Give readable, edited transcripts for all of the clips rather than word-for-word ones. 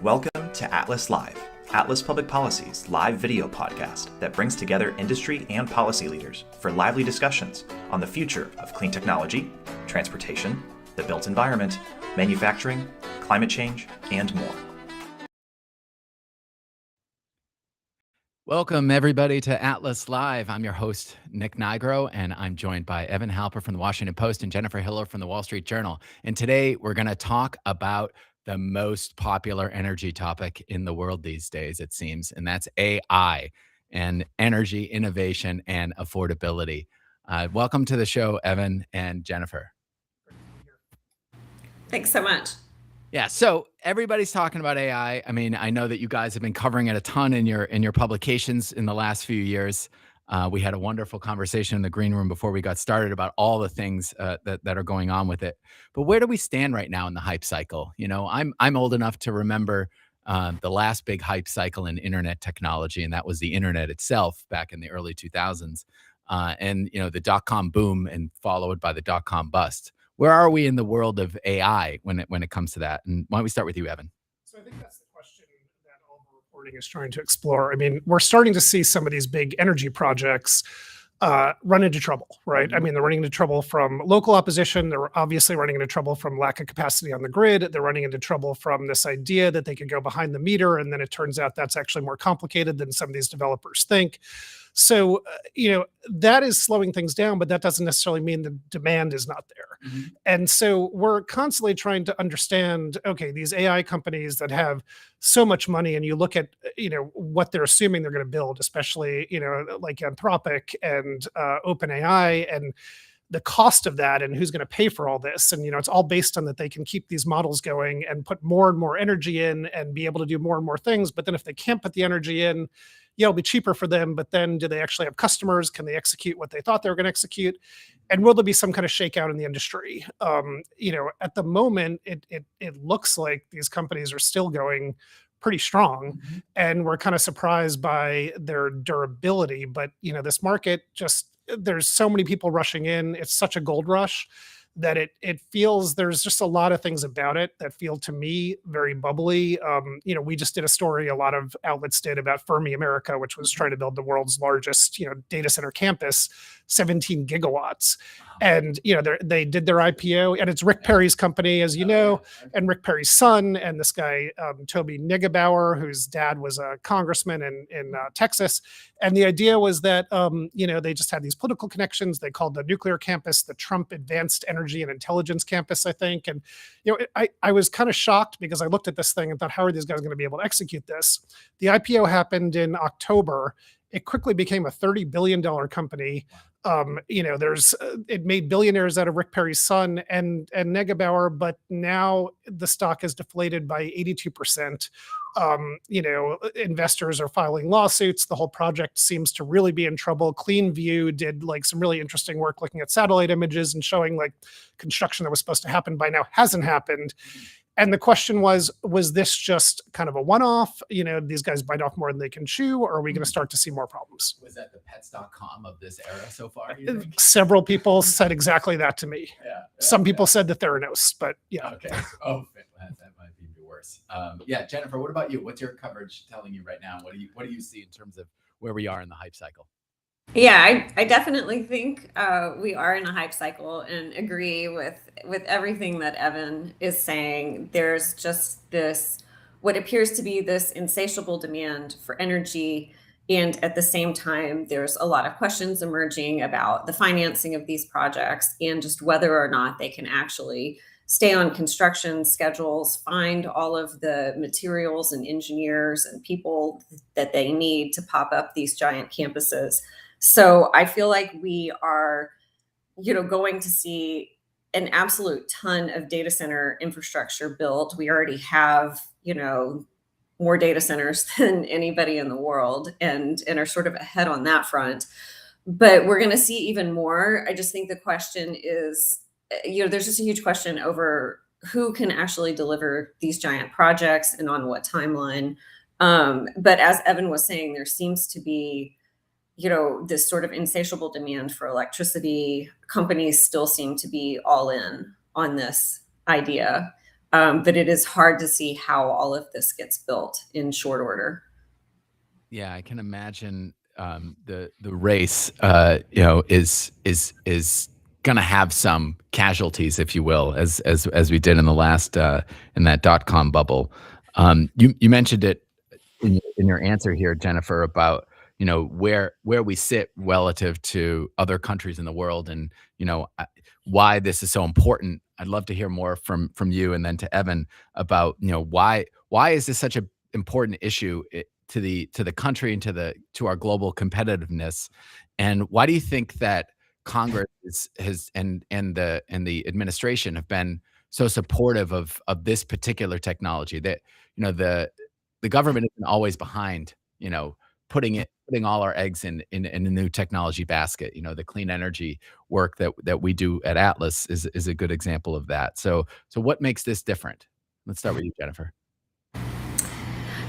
Welcome to Atlas Live, Atlas Public Policy's live video podcast that brings together industry and policy leaders for lively discussions on the future of clean technology, transportation, the built environment, manufacturing, climate change, and more. Welcome, everybody, to Atlas Live. I'm your host, Nick Nigro, and I'm joined by Evan Halper from the Washington Post and Jennifer Hiller from the Wall Street Journal. And today we're going to talk about the most popular energy topic in the world these days, it seems, and that's AI and energy innovation and affordability. Welcome to the show, Evan and Jennifer. Thanks so much. Yeah, so everybody's talking about AI. I mean, I know that you guys have been covering it a ton in your publications in the last few years. We had a wonderful conversation in the green room before we got started about all the things that are going on with it. But where do we stand right now in the hype cycle? You know, I'm old enough to remember the last big hype cycle in internet technology, and that was the internet itself back in the early 2000s. And you know, the dot-com boom and followed by the dot-com bust. Where are we in the world of AI when it comes to that? And why don't we start with you, Evan? So I think that's the question that all the reporting is trying to explore. I mean, we're starting to see some of these big energy projects run into trouble, right? I mean, they're running into trouble from local opposition. They're obviously running into trouble from lack of capacity on the grid. They're running into trouble from this idea that they could go behind the meter. And then it turns out that's actually more complicated than some of these developers think. So, that is slowing things down, but that doesn't necessarily mean the demand is not there. Mm-hmm. And so we're constantly trying to understand, okay, these AI companies that have so much money, and you look at, what they're assuming they're going to build, especially, like Anthropic and OpenAI, and the cost of that and who's going to pay for all this. And, it's all based on that they can keep these models going and put more and more energy in and be able to do more and more things. But then if they can't put the energy in, it'll be cheaper for them, but then do they actually have customers? Can they execute what they thought they were going to execute? And will there be some kind of shakeout in the industry? At the moment, it looks like these companies are still going pretty strong, mm-hmm. and we're kind of surprised by their durability. But, this market there's so many people rushing in. It's such a gold rush that it feels there's just a lot of things about it that feel to me very bubbly. We just did a story, a lot of outlets did, about Fermi America, which was trying to build the world's largest, data center campus, 17 gigawatts. And, they did their IPO, and it's Rick Perry's company, as you know, and Rick Perry's son, and this guy, Toby Nigebauer, whose dad was a congressman in Texas. And the idea was that, they just had these political connections. They called the nuclear campus the Trump Advanced Energy and Intelligence Campus, I think. And, I was kind of shocked because I looked at this thing and thought, how are these guys going to be able to execute this? The IPO happened in October. It quickly became a $30 billion company. It made billionaires out of Rick Perry's son and Negebauer, but now the stock is deflated by 82%. Investors are filing lawsuits. The whole project seems to really be in trouble. CleanView did some really interesting work looking at satellite images and showing construction that was supposed to happen by now hasn't happened. And the question was this just kind of a one-off? These guys bite off more than they can chew, or are we going to start to see more problems? Was that the pets.com of this era so far? Several people said exactly that to me. Yeah, Some people said the Theranos, but yeah. Okay. Oh, that might be worse. Jennifer, what about you? What's your coverage telling you right now? What do you see in terms of where we are in the hype cycle? Yeah, I definitely think we are in a hype cycle and agree with everything that Evan is saying. There's just what appears to be this insatiable demand for energy. And at the same time, there's a lot of questions emerging about the financing of these projects and just whether or not they can actually stay on construction schedules, find all of the materials and engineers and people that they need to pop up these giant campuses. So I feel like we are, going to see an absolute ton of data center infrastructure built. We already have, more data centers than anybody in the world and are sort of ahead on that front. But we're going to see even more. I just think the question is, there's just a huge question over who can actually deliver these giant projects and on what timeline. But as Evan was saying, there seems to be this sort of insatiable demand for electricity. Companies still seem to be all in on this idea. But it is hard to see how all of this gets built in short order. Yeah, I can imagine the race, is gonna have some casualties, if you will, as we did in the last in that dot-com bubble. You mentioned it in your answer here, Jennifer, about where we sit relative to other countries in the world, and why this is so important. I'd love to hear more from you, and then to Evan, about why is this such a important issue to the country and to our global competitiveness, and why do you think that Congress has and the administration have been so supportive of this particular technology? That the government isn't always behind, putting all our eggs in a new technology basket. The clean energy work that we do at Atlas is a good example of that. So what makes this different? Let's start with you, Jennifer.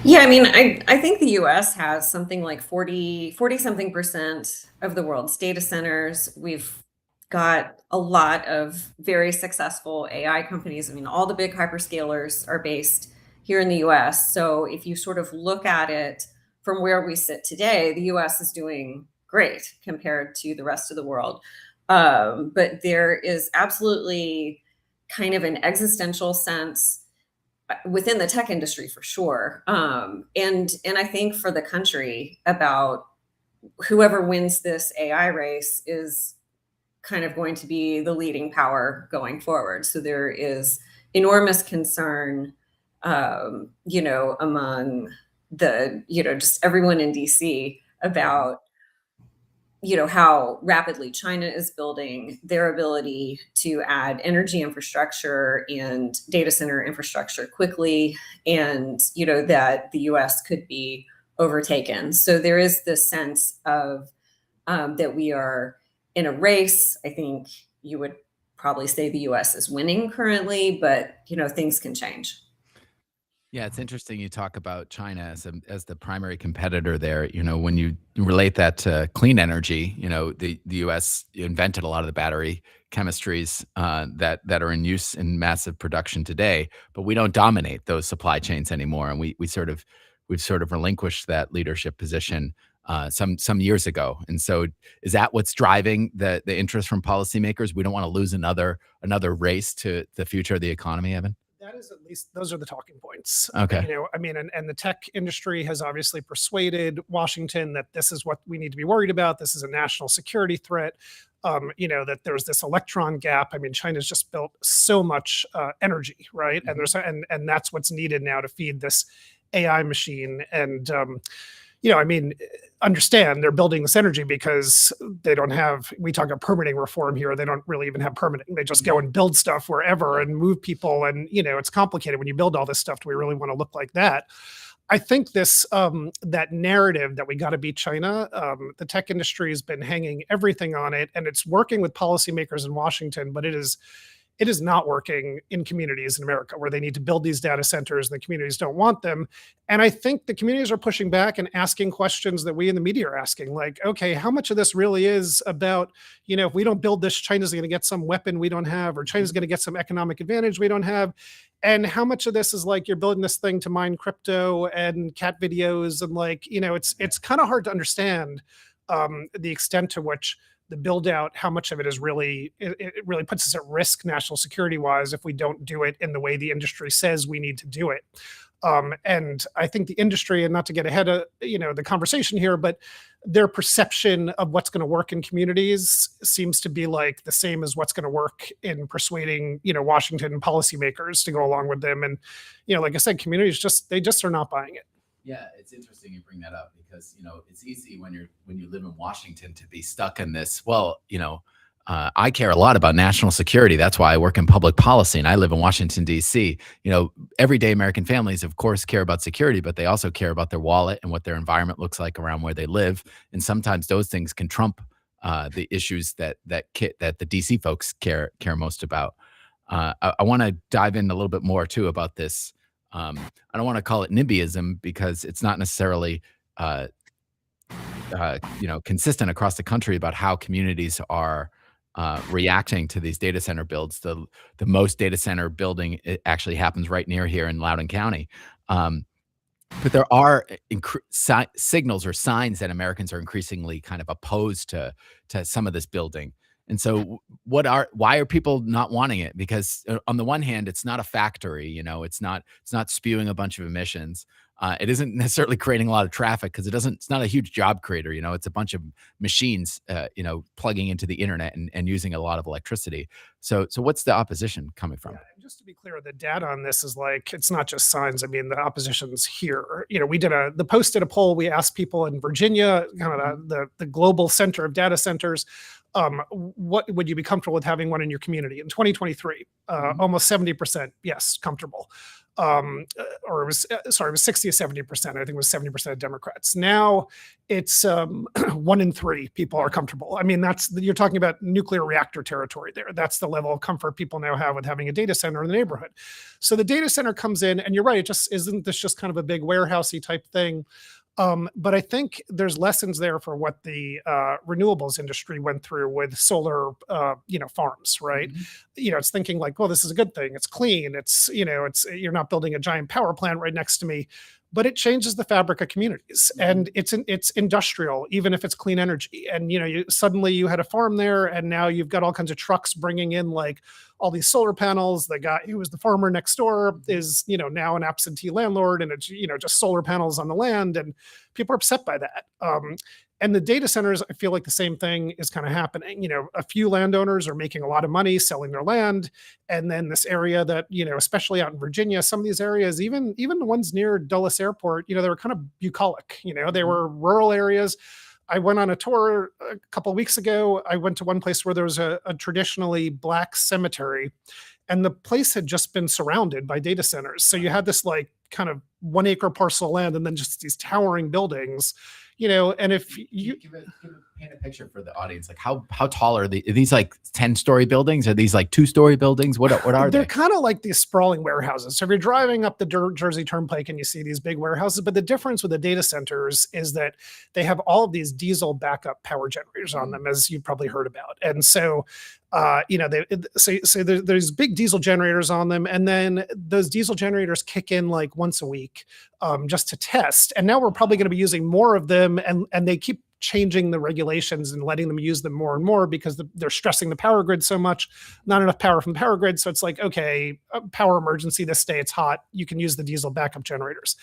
Yeah, I mean, I think the US has something like 40 something percent of the world's data centers. We've got a lot of very successful AI companies. I mean, all the big hyperscalers are based here in the US. So if you sort of look at it from where we sit today, the US is doing great compared to the rest of the world. But there is absolutely kind of an existential sense within the tech industry for sure. And I think for the country, about whoever wins this AI race is kind of going to be the leading power going forward. So there is enormous concern, among the, just everyone in DC about how rapidly China is building, their ability to add energy infrastructure and data center infrastructure quickly, and that the US could be overtaken. So there is this sense of that we are in a race. I think you would probably say the US is winning currently, but things can change. Yeah, it's interesting you talk about China as the primary competitor there. When you relate that to clean energy, the U.S. invented a lot of the battery chemistries that are in use in massive production today, but we don't dominate those supply chains anymore, and we've sort of relinquished that leadership position some years ago. And so, is that what's driving the interest from policymakers? We don't want to lose another race to the future of the economy, Evan? That is, at least those are the talking points. Okay. I mean, and the tech industry has obviously persuaded Washington that this is what we need to be worried about. This is a national security threat. That there's this electron gap. I mean, China's just built so much energy, right? Mhm. And that's what's needed now to feed this AI machine. And understand they're building this energy because they don't have, we talk about permitting reform here. They don't really even have permitting. They just go and build stuff wherever and move people. And, it's complicated when you build all this stuff. Do we really want to look like that? I think this, that narrative that we got to beat China, the tech industry has been hanging everything on it, and it's working with policymakers in Washington, but it is not working in communities in America where they need to build these data centers and the communities don't want them. And I think the communities are pushing back and asking questions that we in the media are asking, like, okay, how much of this really is about, if we don't build this, China's going to get some weapon we don't have, or China's going to get some economic advantage we don't have. And how much of this is like you're building this thing to mine crypto and cat videos, and it's kind of hard to understand the extent to which the build out, how much of it is really, it really puts us at risk national security wise if we don't do it in the way the industry says we need to do it. And I think the industry, and not to get ahead of the conversation here, but their perception of what's going to work in communities seems to be like the same as what's going to work in persuading Washington policymakers to go along with them. And like I said, communities they just are not buying it. Yeah, it's interesting you bring that up, because it's easy when you live in Washington to be stuck in this. Well, I care a lot about national security. That's why I work in public policy, and I live in Washington, D.C. Everyday American families, of course, care about security, but they also care about their wallet and what their environment looks like around where they live. And sometimes those things can trump the issues that the D.C. folks care most about. I want to dive in a little bit more too about this. I don't want to call it NIMBYism, because it's not necessarily consistent across the country about how communities are reacting to these data center builds. The most data center building, it actually happens right near here in Loudoun County. But there are signals or signs that Americans are increasingly kind of opposed to some of this building. And so why are people not wanting it? Because on the one hand, it's not a factory, it's not spewing a bunch of emissions. It isn't necessarily creating a lot of traffic because it's not a huge job creator, it's a bunch of machines, plugging into the internet and using a lot of electricity. So what's the opposition coming from? Yeah, and just to be clear, the data on this is like, it's not just signs. I mean, the opposition's here. The Post did a poll. We asked people in Virginia, kind of the global center of data centers, what would you be comfortable with having one in your community in 2023? Almost 70%, yes, comfortable. Or it was 60 to 70%. I think it was 70% of Democrats. Now it's 1 in 3 people are comfortable. I mean, you're talking about nuclear reactor territory there. That's the level of comfort people now have with having a data center in the neighborhood. So the data center comes in, and you're right, isn't this just kind of a big warehousey type thing? But I think there's lessons there for what the renewables industry went through with solar, farms, right? Mm-hmm. It's thinking like, well, this is a good thing. It's clean. You're not building a giant power plant right next to me, but it changes the fabric of communities, and it's industrial, even if it's clean energy. And suddenly you had a farm there, and now you've got all kinds of trucks bringing in like all these solar panels. The guy who was the farmer next door is now an absentee landlord, and it's just solar panels on the land, and people are upset by that. And the data centers, I feel like the same thing is kind of happening. A few landowners are making a lot of money selling their land. And then this area that, especially out in Virginia, some of these areas, even the ones near Dulles Airport, they were kind of bucolic, they were rural areas. I went on a tour a couple of weeks ago. I went to one place where there was a traditionally Black cemetery, and the place had just been surrounded by data centers. So you had this like kind of 1 acre parcel of land, and then just these towering buildings. And if you paint a picture for the audience, like how tall are these like 10-story buildings? Are these like 2-story buildings? What are they? They're kind of like these sprawling warehouses. So if you're driving up the Jersey Turnpike and you see these big warehouses, but the difference with the data centers is that they have all of these diesel backup power generators on them, as you've probably heard about. And so there's big diesel generators on them, and then those diesel generators kick in like once a week, just to test. And now we're probably going to be using more of them, and they keep changing the regulations and letting them use them more and more because they're stressing the power grid so much. Not enough power from the power grid, so it's like, okay, power emergency this day, it's hot, you can use the diesel backup generators.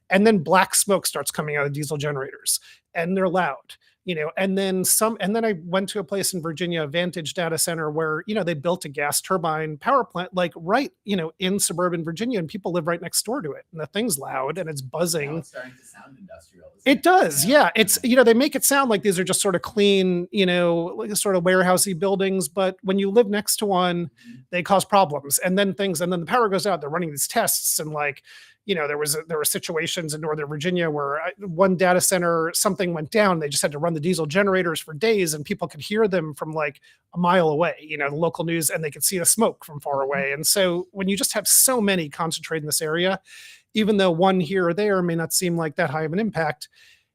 And then black smoke starts coming out of diesel generators, and they're loud. And then I went to a place in Virginia, Vantage Data Center, where, they built a gas turbine power plant, like right, in suburban Virginia, and people live right next door to it. And the thing's loud and it's buzzing. Now it's starting to sound industrial. It does. Yeah. It's, they make it sound like these are just sort of clean, like sort of warehousey buildings. But when you live next to one, they cause problems. And then the power goes out, they're running these tests, and like, there were situations in Northern Virginia where one data center, something went down. They just had to run the diesel generators for days, and people could hear them from like a mile away, the local news, and they could see the smoke from far away. And so when you just have so many concentrated in this area, even though one here or there may not seem like that high of an impact,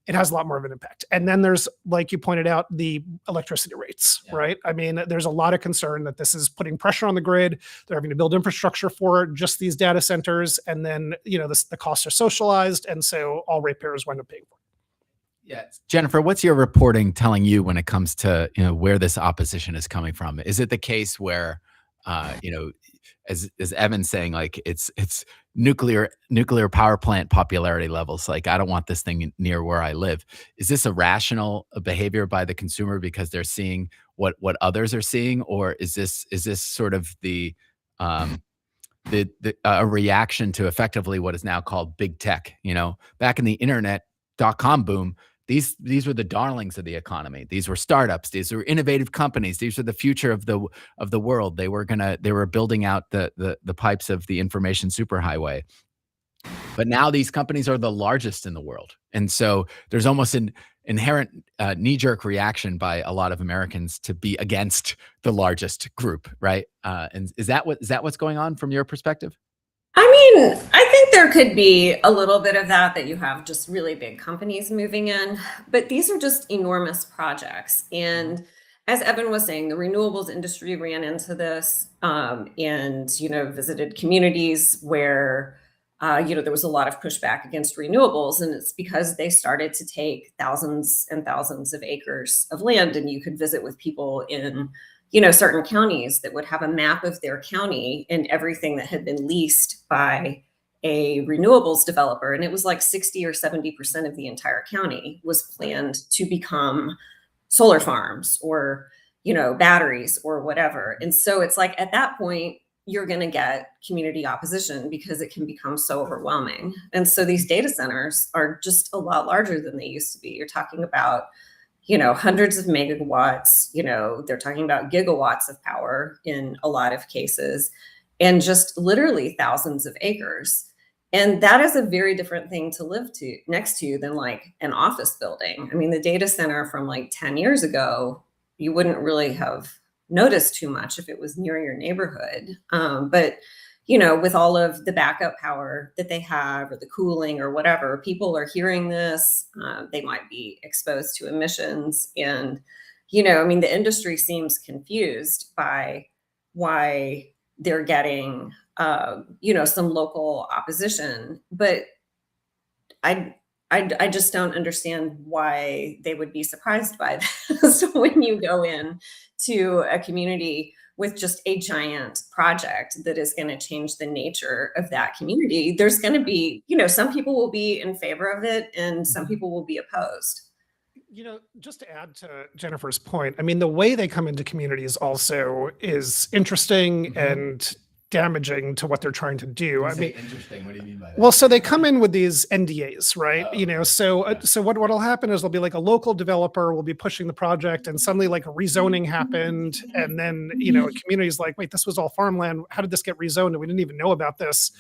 it has a lot more of an impact. And then there's, like you pointed out, the electricity rates, right? I mean, there's a lot of concern that this is putting pressure on the grid. They're having to build infrastructure for just these data centers. And then, the costs are socialized. And so all ratepayers wind up paying for it. Yeah. Jennifer, what's your reporting telling you when it comes to, where this opposition is coming from? Is it the case where, as Evan's saying, like it's nuclear power plant popularity levels. Like, I don't want this thing near where I live. Is this a rational behavior by the consumer because they're seeing what others are seeing, or is this sort of the a reaction to effectively what is now called big tech? Back in the internet.com boom, these were the darlings of the economy. These were startups. These were innovative companies. These were the future of the world. They were building out the pipes of the information superhighway. But now these companies are the largest in the world, and so there's almost an inherent knee-jerk reaction by a lot of Americans to be against the largest group, right? And is that what's going on from your perspective? I mean, I think there could be a little bit of that you have just really big companies moving in, but these are just enormous projects. And as Evan was saying, the renewables industry ran into this, and visited communities where there was a lot of pushback against renewables, and it's because they started to take thousands and thousands of acres of land, and you could visit with people in certain counties that would have a map of their county and everything that had been leased by a renewables developer, and it was like 60 or 70% of the entire county was planned to become solar farms or batteries or whatever. And so it's like at that point you're going to get community opposition because it can become so overwhelming. And so these data centers are just a lot larger than they used to be. You're talking about hundreds of megawatts, they're talking about gigawatts of power in a lot of cases, and just literally thousands of acres. And that is a very different thing to live next to than like an office building. I mean, the data center from like 10 years ago, you wouldn't really have noticed too much if it was near your neighborhood. But with all of the backup power that they have or the cooling or whatever, people are hearing this. They might be exposed to emissions. And, the industry seems confused by why they're getting some local opposition, but I just don't understand why they would be surprised by this when you go in to a community with just a giant project that is going to change the nature of that community. There's going to be, some people will be in favor of it and some people will be opposed. Just to add to Jennifer's point, I mean, the way they come into communities also is interesting and damaging to what they're trying to do. I mean, interesting. What do you mean by that? well, so they come in with these NDAs, right? So what'll happen is there'll be like a local developer will be pushing the project, and suddenly like a rezoning happened, and then a community's like, wait, this was all farmland. How did this get rezoned? And we didn't even know about this.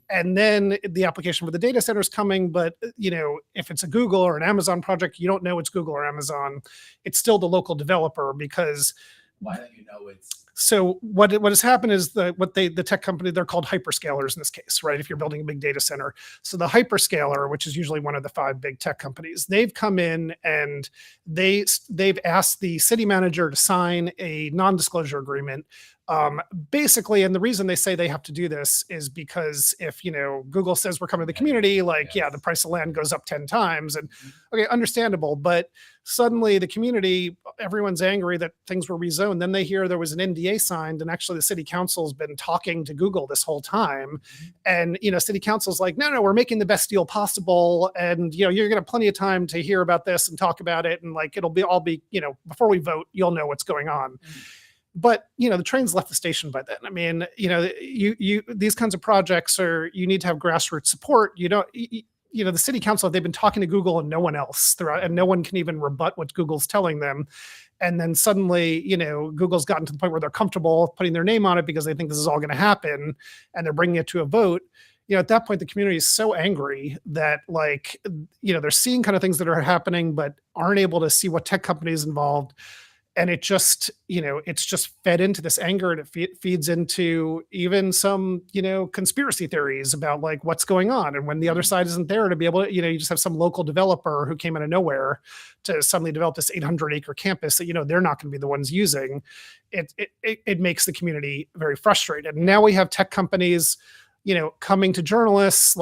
And then the application for the data center is coming, but if it's a Google or an Amazon project, you don't know it's Google or Amazon. It's still the local developer because. Why don't you know it's? So what has happened is the tech company, they're called hyperscalers in this case, right? If you're building a big data center. So the hyperscaler, which is usually one of the 5 big tech companies, they've come in and they've asked the city manager to sign a non-disclosure agreement. Basically, and the reason they say they have to do this is because if Google says we're coming to the community, the price of land goes up 10 times, and okay, understandable. But suddenly the community, everyone's angry that things were rezoned. Then they hear there was an NDA signed, and actually the city council's been talking to Google this whole time, and city council's like, no, we're making the best deal possible, and you're gonna have plenty of time to hear about this and talk about it, and like it'll be all be before we vote, you'll know what's going on. But the train's left the station by then. I mean, you these kinds of projects you need to have grassroots support. The city council, they've been talking to Google and no one else throughout, and no one can even rebut what Google's telling them. And then suddenly, Google's gotten to the point where they're comfortable putting their name on it because they think this is all going to happen, and they're bringing it to a vote. At that point, the community is so angry that they're seeing kind of things that are happening, but aren't able to see what tech companies involved. And it just, it's just fed into this anger, and it feeds into even some, conspiracy theories about like what's going on. And when the other side isn't there to be able to, you just have some local developer who came out of nowhere to suddenly develop this 800-acre campus that, they're not going to be the ones using. It makes the community very frustrated. And now we have tech companies, coming to journalists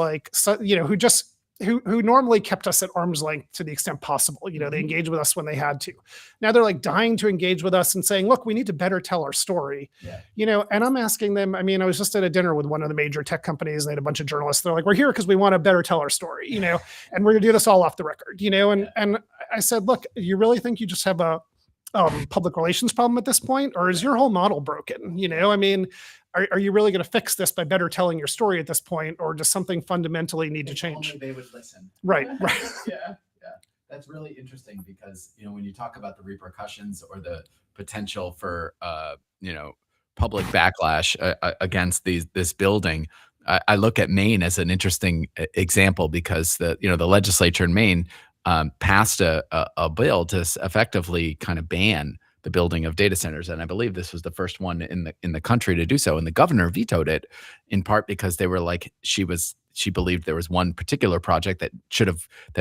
who normally kept us at arm's length to the extent possible. They engaged with us when they had to. Now they're like dying to engage with us and saying, look, we need to better tell our story. And I'm asking them, I mean, I was just at a dinner with one of the major tech companies, and they had a bunch of journalists. They're like, we're here because we want to better tell our story, and we're gonna do this all off the record, and I said, look, you really think you just have a public relations problem at this point, or is your whole model broken? I mean, are you really going to fix this by better telling your story at this point, or does something fundamentally need to change? Only they would listen. Right. Yeah. That's really interesting because, when you talk about the repercussions or the potential for, public backlash against this building, I look at Maine as an interesting example because the legislature in Maine passed a bill to effectively kind of ban the building of data centers, and I believe this was the first one in the country to do so. And the governor vetoed it in part because they were like she believed there was one particular project that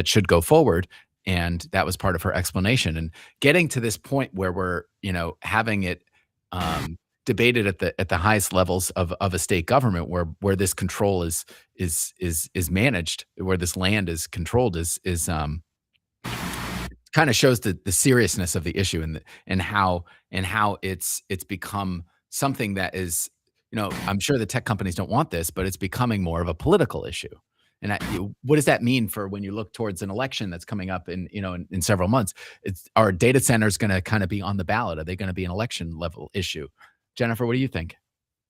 should go forward, And that was part of her explanation. And getting to this point where we're, having it debated at the highest levels of a state government, where this control is managed, where this land is controlled, is kind of shows the seriousness of the issue, and how it's become something that is, I'm sure the tech companies don't want this, but it's becoming more of a political issue. And what does that mean for when you look towards an election that's coming up in several months? Are data centers going to kind of be on the ballot? Are they going to be an election level issue? Jennifer, what do you think?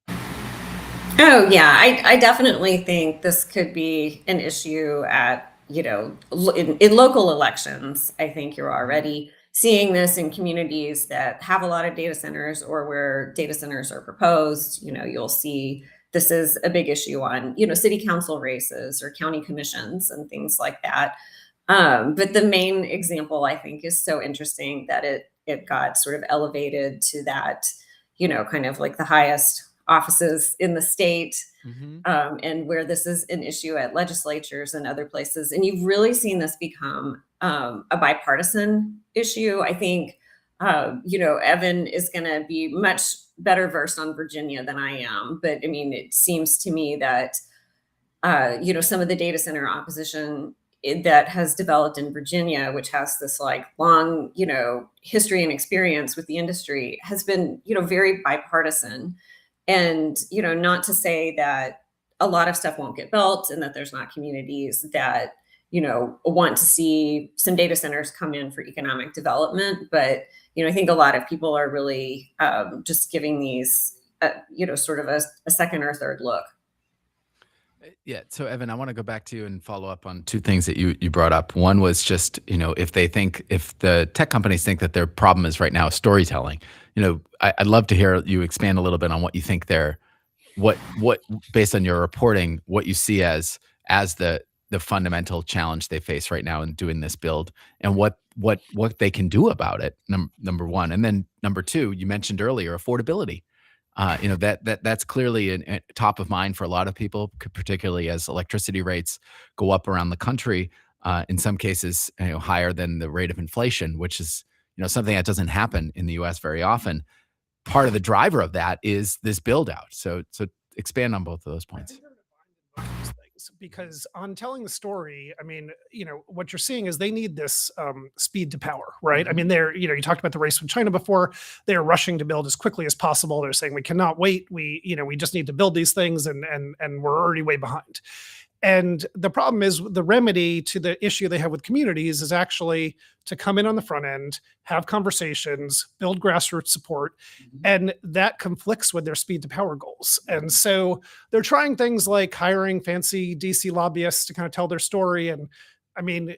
Oh, yeah, I definitely think this could be an issue at, in local elections. I think you're already seeing this in communities that have a lot of data centers, or where data centers are proposed. You'll see this is a big issue on, city council races or county commissions and things like that. But the main example, I think, is so interesting that it got sort of elevated to that, kind of like the highest offices in the state, and where this is an issue at legislatures and other places. And you've really seen this become a bipartisan issue. I think, Evan is going to be much better versed on Virginia than I am. But I mean, it seems to me that, some of the data center opposition that has developed in Virginia, which has this like long, history and experience with the industry, has been, very bipartisan. And, not to say that a lot of stuff won't get built and that there's not communities that, want to see some data centers come in for economic development. But, I think a lot of people are really just giving these, sort of a second or third look. Yeah. So Evan, I want to go back to you and follow up on two things that you brought up. One was just, if the tech companies think that their problem is right now storytelling, I'd love to hear you expand a little bit on what you think what based on your reporting, what you see as the fundamental challenge they face right now in doing this build, and what they can do about it. Number one. And then number two, you mentioned earlier, affordability. That's clearly a top of mind for a lot of people, particularly as electricity rates go up around the country, in some cases, higher than the rate of inflation, which is, something that doesn't happen in the US very often. Part of the driver of that is this build out. So expand on both of those points. Because on telling the story, I mean, what you're seeing is they need this speed to power, right? I mean, you talked about the race with China before. They're rushing to build as quickly as possible. They're saying we cannot wait. We just need to build these things, and we're already way behind. And the problem is, the remedy to the issue they have with communities is actually to come in on the front end, have conversations, build grassroots support, and that conflicts with their speed to power goals. And so they're trying things like hiring fancy DC lobbyists to kind of tell their story. And I mean,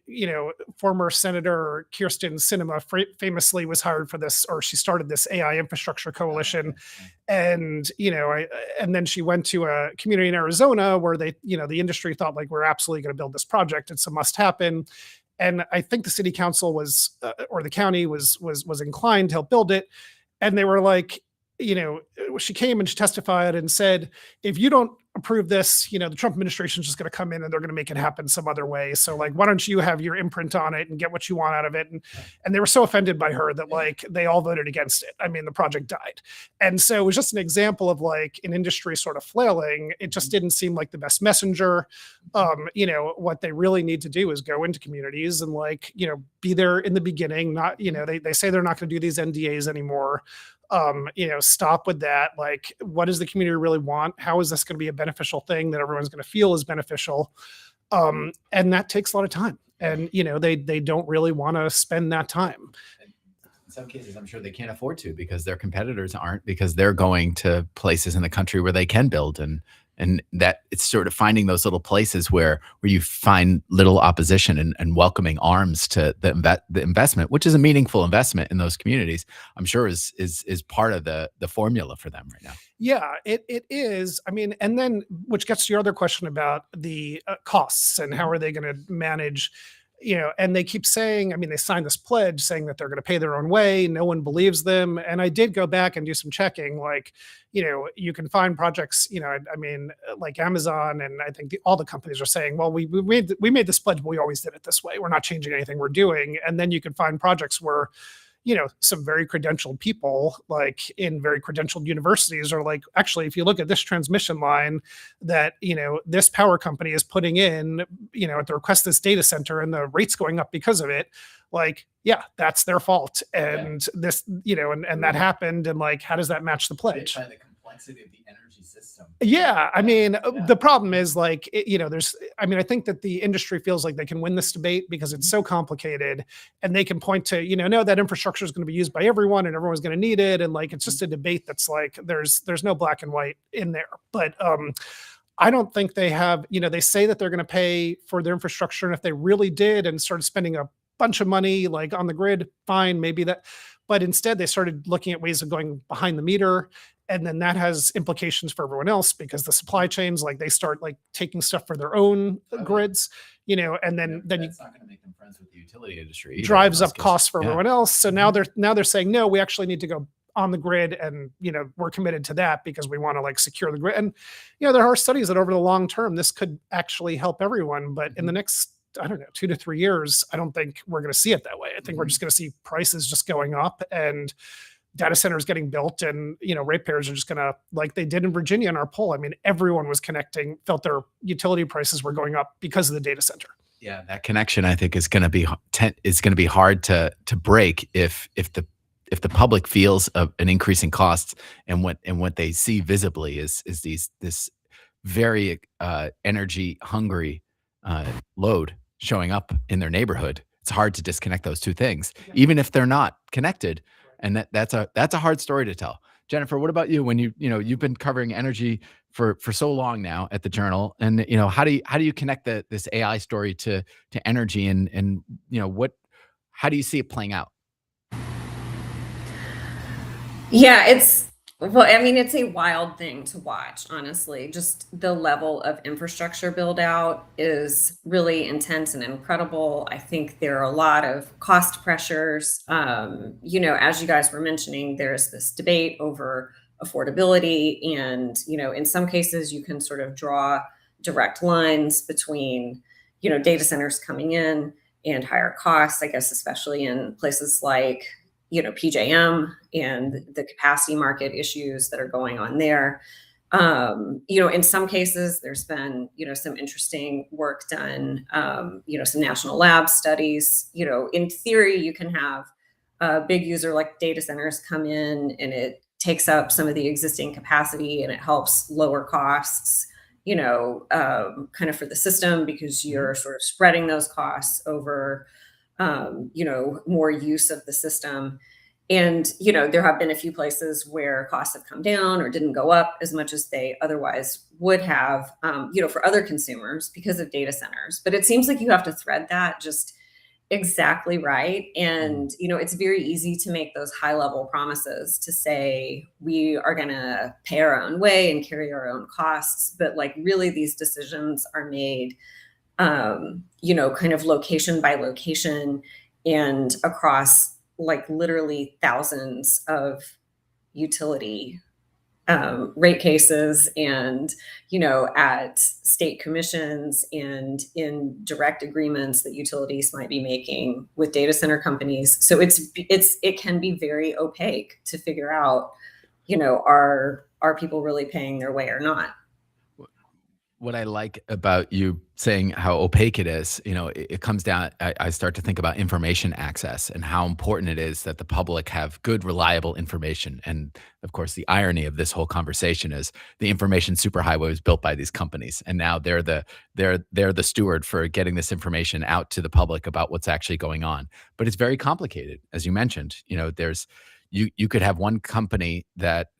former Senator Kirsten Sinema famously was hired for this, or she started this AI infrastructure coalition. And, and then she went to a community in Arizona where the industry thought like, we're absolutely going to build this project. It's a must happen. And I think the city council or the county was inclined to help build it. And they were like, she came and she testified and said, if you don't approve this, the Trump administration is just going to come in and they're going to make it happen some other way. So like, why don't you have your imprint on it and get what you want out of it? And they were so offended by her that like, they all voted against it. I mean, the project died. And so it was just an example of like an industry sort of flailing. It just didn't seem like the best messenger. What they really need to do is go into communities and like, be there in the beginning, not, they say they're not going to do these NDAs anymore. Stop with that. Like, what does the community really want? How is this going to be a beneficial thing that everyone's going to feel is beneficial? And that takes a lot of time. And, they don't really want to spend that time. In some cases, I'm sure they can't afford to, because their competitors aren't, because they're going to places in the country where they can build. And that it's sort of finding those little places where you find little opposition and welcoming arms to the investment, which is a meaningful investment in those communities, I'm sure is part of the formula for them right now. Yeah, it is. I mean, and then which gets to your other question about the costs and how are they going to manage and they keep saying, I mean, they signed this pledge saying that they're going to pay their own way. No one believes them. And I did go back and do some checking. Like, you can find projects, I mean, like Amazon, and I think all the companies are saying, well, we made this pledge, but we always did it this way. We're not changing anything we're doing. And then you can find projects where, some very credentialed people, like in very credentialed universities, are like, actually, if you look at this transmission line that, this power company is putting in, at the request of this data center, and the rate's going up because of it, like, yeah, that's their fault. And this, and that happened. And like, how does that match the pledge? By the complexity of the energy system. Yeah. I mean, the problem is like, I think that the industry feels like they can win this debate because it's so complicated, and they can point to, no, that infrastructure is going to be used by everyone and everyone's going to need it. And like, it's just a debate that's like, there's no black and white in there. But, I don't think they have, they say that they're going to pay for their infrastructure. And if they really did and started spending a bunch of money like on the grid, fine, maybe that, but instead they started looking at ways of going behind the meter. And then that has implications for everyone else, because the supply chains, like, they start like taking stuff for their own grids, and then that's not going to make them friends with the utility industry either, drives up costs for everyone else. So now they're saying, no, we actually need to go on the grid, and we're committed to that because we want to like secure the grid. And there are studies that over the long term this could actually help everyone, but in the next, I don't know, 2 to 3 years, I don't think we're going to see it that way. I think we're just going to see prices just going up, and data centers getting built, and ratepayers are just going to, like they did in Virginia in our poll. I mean, everyone was felt their utility prices were going up because of the data center. Yeah, that connection, I think, is going to be hard to break if the public feels an increase in costs, and what they see visibly is this very energy hungry load showing up in their neighborhood. It's hard to disconnect those two things, even if they're not connected. And that's a hard story to tell. Jennifer, what about you? When you've been covering energy for so long now at the Journal, and how do you connect this AI story to energy, and how do you see it playing out? Yeah, it's a wild thing to watch, honestly. Just the level of infrastructure build out is really intense and incredible. I think there are a lot of cost pressures. As you guys were mentioning, there's this debate over affordability, and in some cases you can sort of draw direct lines between data centers coming in and higher costs, I guess, especially in places like PJM and the capacity market issues that are going on there. In some cases, there's been, some interesting work done, some national lab studies. In theory, you can have a big user like data centers come in, and it takes up some of the existing capacity, and it helps lower costs, kind of for the system, because you're sort of spreading those costs over more use of the system. And, there have been a few places where costs have come down or didn't go up as much as they otherwise would have, for other consumers because of data centers. But it seems like you have to thread that just exactly right. And, it's very easy to make those high level promises to say, we are going to pay our own way and carry our own costs. But like, really, these decisions are made kind of location by location and across like literally thousands of utility rate cases, and at state commissions, and in direct agreements that utilities might be making with data center companies. So it can be very opaque to figure out, are people really paying their way or not? What I like about you saying how opaque it is, it comes down, I start to think about information access and how important it is that the public have good, reliable information. And of course, the irony of this whole conversation is the information superhighway was built by these companies, and now they're the steward for getting this information out to the public about what's actually going on. But it's very complicated, as you mentioned. There's you could have one company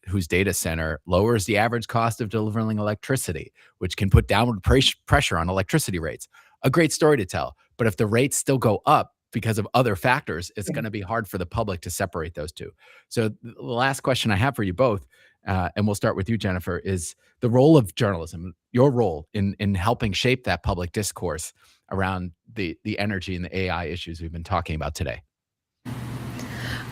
whose data center lowers the average cost of delivering electricity, which can put downward pressure on electricity rates. A great story to tell. But if the rates still go up because of other factors, it's going to be hard for the public to separate those two. So the last question I have for you both, and we'll start with you, Jennifer, is the role of journalism, your role in helping shape that public discourse around the energy and the AI issues we've been talking about today?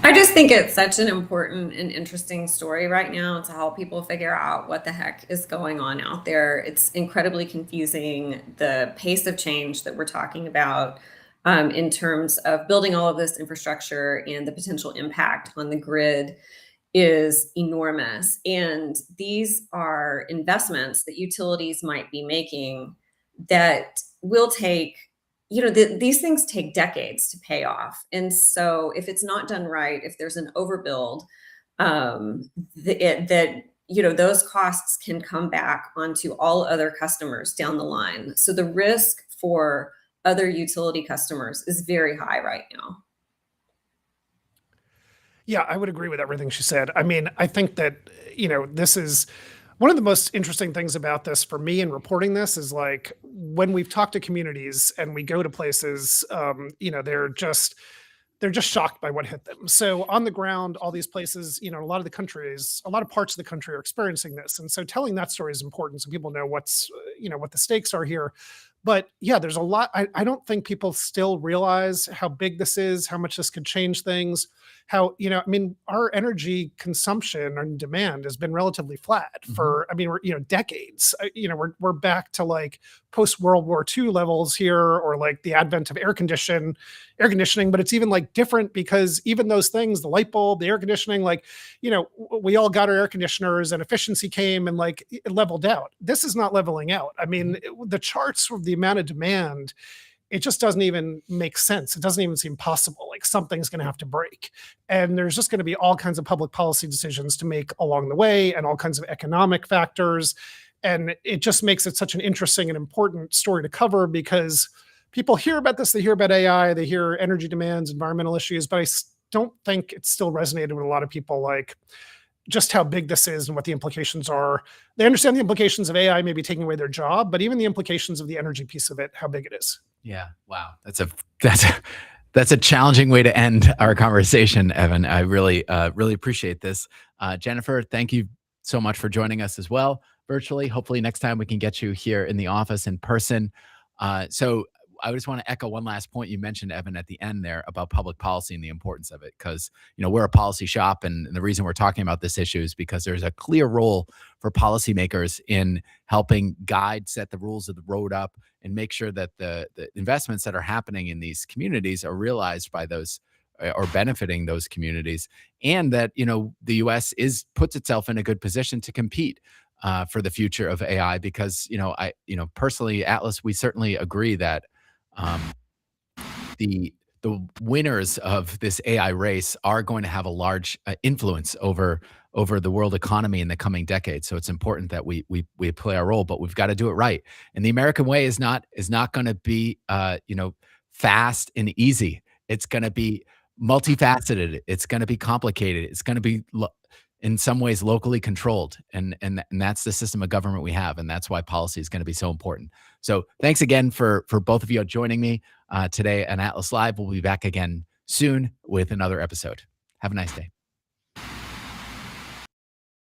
I just think it's such an important and interesting story right now to help people figure out what the heck is going on out there. It's incredibly confusing, the pace of change that we're talking about in terms of building all of this infrastructure and the potential impact on the grid is enormous. And these are investments that utilities might be making that will take, these things take decades to pay off. And so if it's not done right, if there's an overbuild, those costs can come back onto all other customers down the line. So the risk for other utility customers is very high right now. Yeah, I would agree with everything she said. I mean, I think that, this is one of the most interesting things about this for me in reporting this is like when we've talked to communities and we go to places, they're just shocked by what hit them. So on the ground, all these places, a lot of parts of the country are experiencing this. And so telling that story is important so people know what the stakes are here. But yeah, there's a lot. I don't think people still realize how big this is, how much this could change things, how, our energy consumption and demand has been relatively flat for, decades. We're back to like post World War II levels here, or like the advent of air conditioning, but it's even like different because even those things, the light bulb, the air conditioning, we all got our air conditioners and efficiency came and like it leveled out. This is not leveling out. I mean, the charts of the amount of demand, it just doesn't even make sense. It doesn't even seem possible. Like something's going to have to break. And there's just going to be all kinds of public policy decisions to make along the way and all kinds of economic factors. And it just makes it such an interesting and important story to cover because people hear about this, they hear about AI, they hear energy demands, environmental issues, but I don't think it's still resonated with a lot of people, like just how big this is and what the implications are. They understand the implications of AI maybe taking away their job, but even the implications of the energy piece of it, how big it is. Yeah. Wow. That's a challenging way to end our conversation, Evan. I really appreciate this. Jennifer, thank you so much for joining us as well, virtually. Hopefully next time we can get you here in the office in person. So I just want to echo one last point you mentioned, Evan, at the end there about public policy and the importance of it, because we're a policy shop, and the reason we're talking about this issue is because there's a clear role for policymakers in helping guide, set the rules of the road up, and make sure that the investments that are happening in these communities are realized by those or benefiting those communities, and that the U.S. puts itself in a good position to compete for the future of AI, because I personally, Atlas, we certainly agree that the winners of this AI race are going to have a large influence over the world economy in the coming decades. So it's important that we play our role, but we've got to do it right. And the American way is not going to be fast and easy. It's going to be multifaceted. It's going to be complicated. It's going to be in some ways locally controlled, and that's the system of government we have, and that's why policy is going to be so important. So thanks again for both of you joining me today on Atlas Live. We'll be back again soon with another episode. Have a nice day.